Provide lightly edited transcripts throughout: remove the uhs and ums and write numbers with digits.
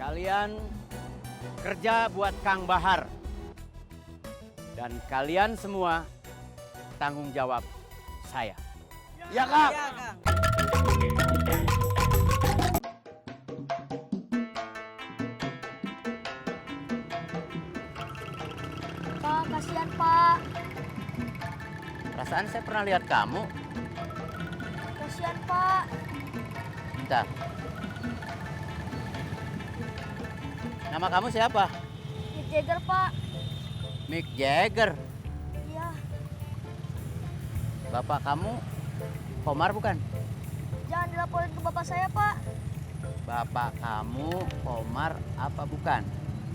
Kalian kerja buat Kang Bahar. Dan kalian semua tanggung jawab saya. Ya, Kang. Iya, Kang. Pak, kasihan Pak. Perasaan saya pernah lihat kamu. Kasihan Pak. Bentar. Nama kamu siapa? Mick Jagger Pak. Mick Jagger. Iya, Bapak kamu Komar bukan? jangan dilaporin ke bapak saya Pak. Bapak kamu Komar apa bukan?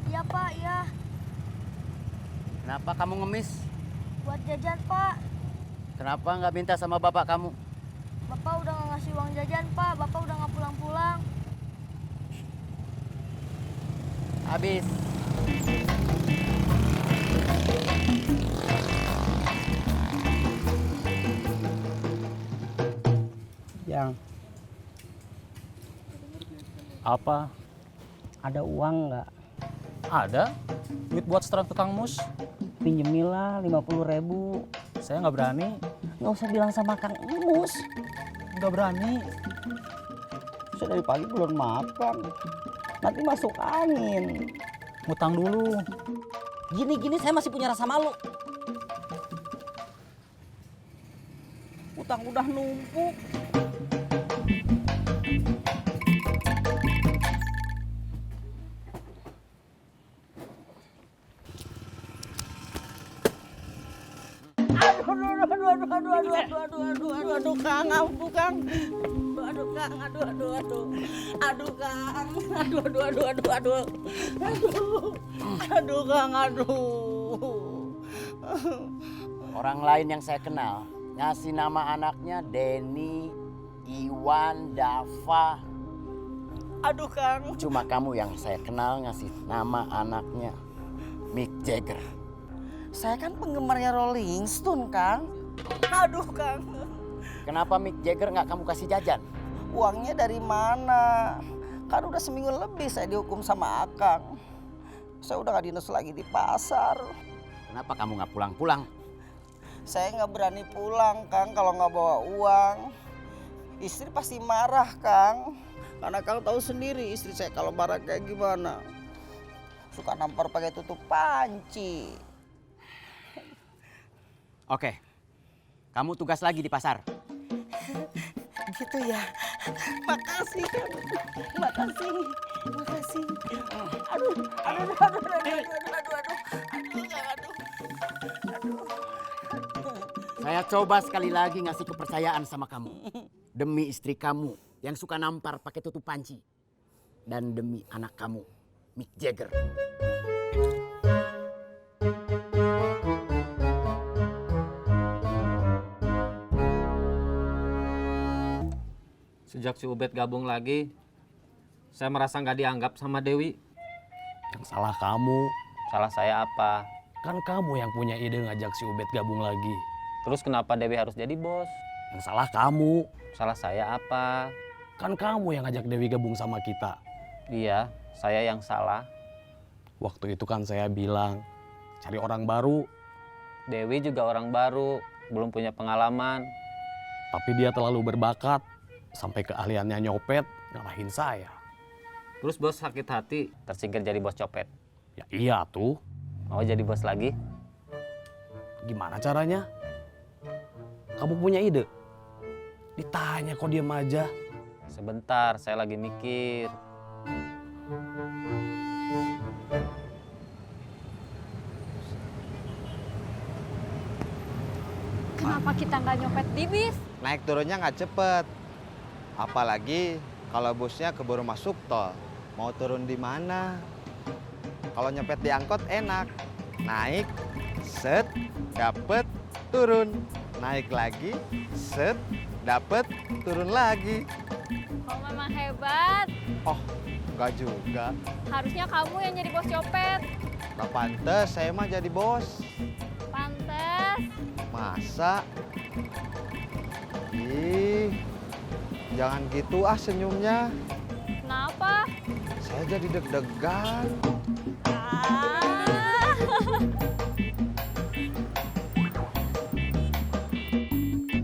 Iya Pak, iya. Kenapa kamu ngemis? Buat jajan Pak. Kenapa nggak minta sama bapak kamu? Bapak udah nggak ngasih uang jajan Pak. Bapak udah nggak pulang-pulang. Habis. Yang Apa? ada uang nggak? Ada? Duit buat setrap ke Kang Mus? Pinjemilah 50.000. Saya nggak berani. Nggak usah bilang sama Kang Mus. Nggak berani. Saya dari pagi belum makan. Nanti masuk angin. Ngutang dulu. Gini-gini saya masih punya rasa malu. Utang udah numpuk. Aduh, Kang, aduh, Kang. Aduh, Kang, aduh, Kang. Aduh, Kang, aduh. Orang lain yang saya kenal ngasih nama anaknya Denny, Iwan, Dava. Aduh, Kang. Cuma kamu yang saya kenal ngasih nama anaknya Mick Jagger. Saya kan penggemarnya Rolling Stone, Kang. Aduh, Kang. Kenapa Mick Jagger nggak kamu kasih jajan? Uangnya dari mana? Kan udah seminggu lebih saya dihukum sama Akang. Saya udah gak dinas lagi di pasar. Kenapa kamu nggak pulang-pulang? Saya nggak berani pulang, Kang, kalau nggak bawa uang. Istri pasti marah, Kang. Karena Kang tahu sendiri istri saya kalau marah kayak gimana. Suka nampar pakai tutup panci. Oke, kamu tugas lagi di pasar. Gitu ya. Makasih, Kang. Makasih. Aduh. Saya coba sekali lagi ngasih kepercayaan sama kamu. Demi istri kamu yang suka nampar pakai tutup panci. Dan demi anak kamu, Mick Jagger. Sejak si Ubed gabung lagi, saya merasa nggak dianggap sama Dewi. Yang salah kamu. Salah saya apa? Kan kamu yang punya ide ngajak si Ubed gabung lagi. Terus kenapa Dewi harus jadi bos? Yang salah kamu. Salah saya apa? Kan kamu yang ngajak Dewi gabung sama kita. Iya, saya yang salah. Waktu itu kan saya bilang, cari orang baru. Dewi juga orang baru, belum punya pengalaman. Tapi dia terlalu berbakat. Sampai keahliannya nyopet, ngalahin saya. Terus bos sakit hati, tersingkir jadi bos copet. Ya iya tuh. Mau jadi bos lagi? Gimana caranya? Kamu punya ide? Ditanya kok diem aja. Sebentar, saya lagi mikir. Kenapa kita nggak nyopet di bis? Naik turunnya nggak cepet. Apalagi kalau busnya keburu masuk tol. Mau turun di mana? Kalau nyepet di angkot enak. Naik, set, dapet, turun. Naik lagi, set, dapet, turun lagi. Oh memang hebat. Oh, nggak juga. Harusnya kamu yang jadi bos copet. Nggak pantes, saya mah jadi bos. Pantes. Masa? Ih, jangan gitu ah senyumnya. Kenapa? Saya jadi deg-degan.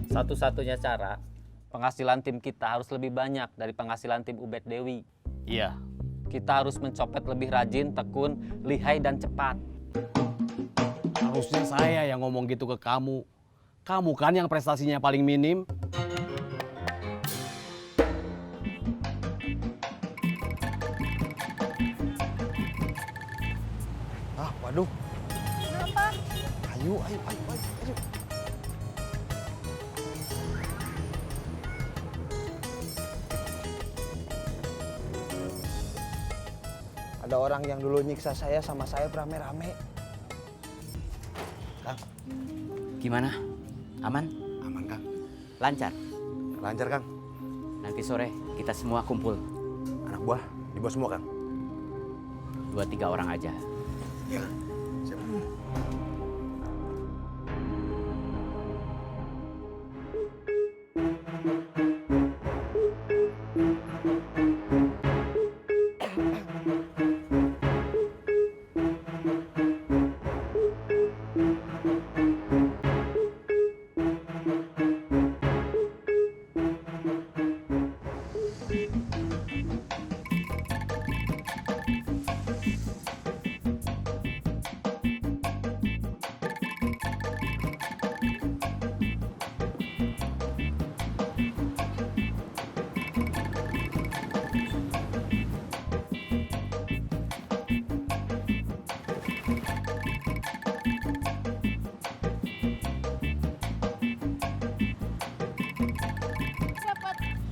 Satu-satunya cara, penghasilan tim kita harus lebih banyak dari penghasilan tim Ubed Dewi. Iya, Kita harus mencopet lebih rajin, tekun, lihai, dan cepat. harusnya saya yang ngomong gitu ke kamu. Kamu kan yang prestasinya paling minim. Ah, waduh. Kenapa? Ayo, ayo, ayo, ayo, ayo. Ada orang yang dulu nyiksa saya sama saya rame-rame. Kang, Gimana? Aman? aman Kang. Lancar? Lancar Kang. Nanti sore kita semua kumpul. Anak buah dibawa semua Kang. 2-3 orang aja. Iya Kang. Siap.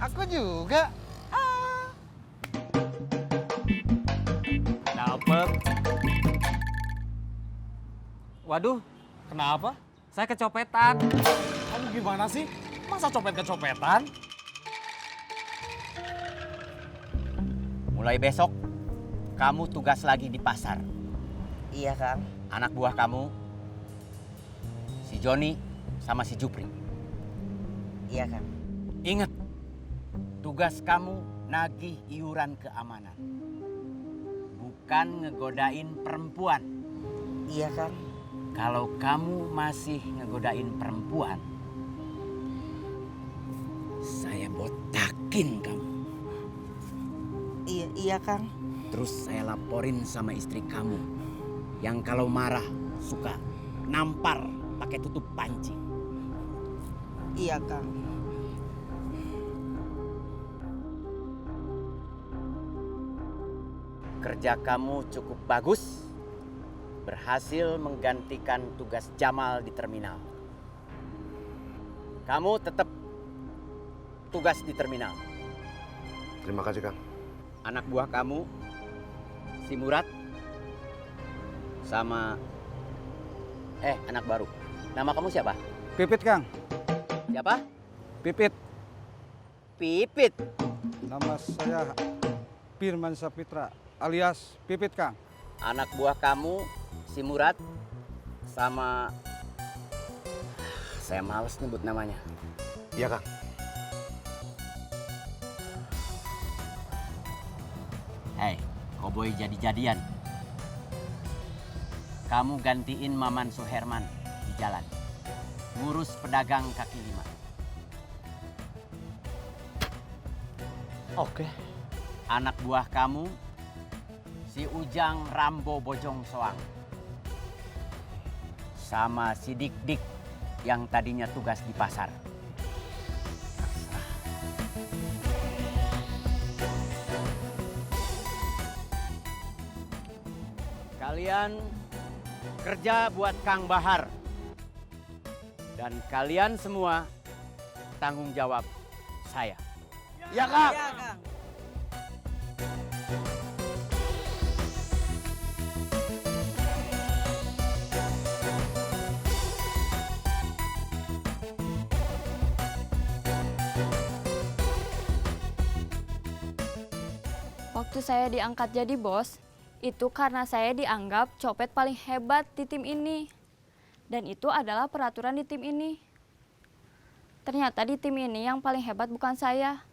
Aku juga. Dapet. Waduh, Kenapa? saya kecopetan. Kamu gimana sih? Masa copet-kecopetan? Mulai besok, kamu tugas lagi di pasar. Iya Kang. Anak buah kamu, si Joni sama si Jupri. Iya Kang. Ingat, tugas kamu nagih iuran keamanan. Bukan ngegodain perempuan. Iya Kang. Kalau kamu masih ngegodain perempuan, saya botakin kamu. Iya Kang. Terus saya laporin sama istri kamu yang kalau marah suka nampar pakai tutup panci. Iya Kang. Kerja kamu cukup bagus, berhasil menggantikan tugas Jamal di terminal. Kamu tetap tugas di terminal. Terima kasih Kang. Anak buah kamu, si Murad, sama anak baru. Nama kamu siapa? Pipit, Kang. Siapa? Pipit. Pipit. Nama saya Firman Sapitra alias Pipit, Kang. Anak buah kamu, si Murad, sama saya males nyebut namanya. Iya Kang. Hei, koboi jadi-jadian. Kamu gantiin Maman Suherman di jalan. Ngurus pedagang kaki lima. Oke. Anak buah kamu, si Ujang Rambo Bojong Soang. Sama si Dik-Dik yang tadinya tugas di pasar. Kalian kerja buat Kang Bahar. Dan kalian semua tanggung jawab saya. Iya Kang. Iya Kang. Waktu saya diangkat jadi bos, itu karena saya dianggap copet paling hebat di tim ini. Dan itu adalah peraturan di tim ini. Ternyata di tim ini yang paling hebat bukan saya,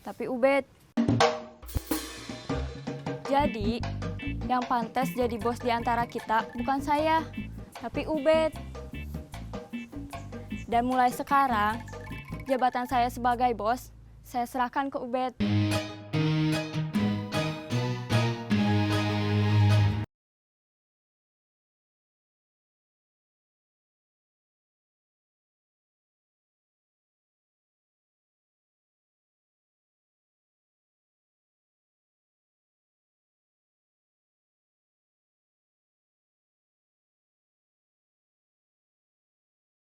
tapi Ubed. Jadi, yang pantas jadi bos di antara kita bukan saya, tapi Ubed. Dan mulai sekarang, jabatan saya sebagai bos, saya serahkan ke Ubed.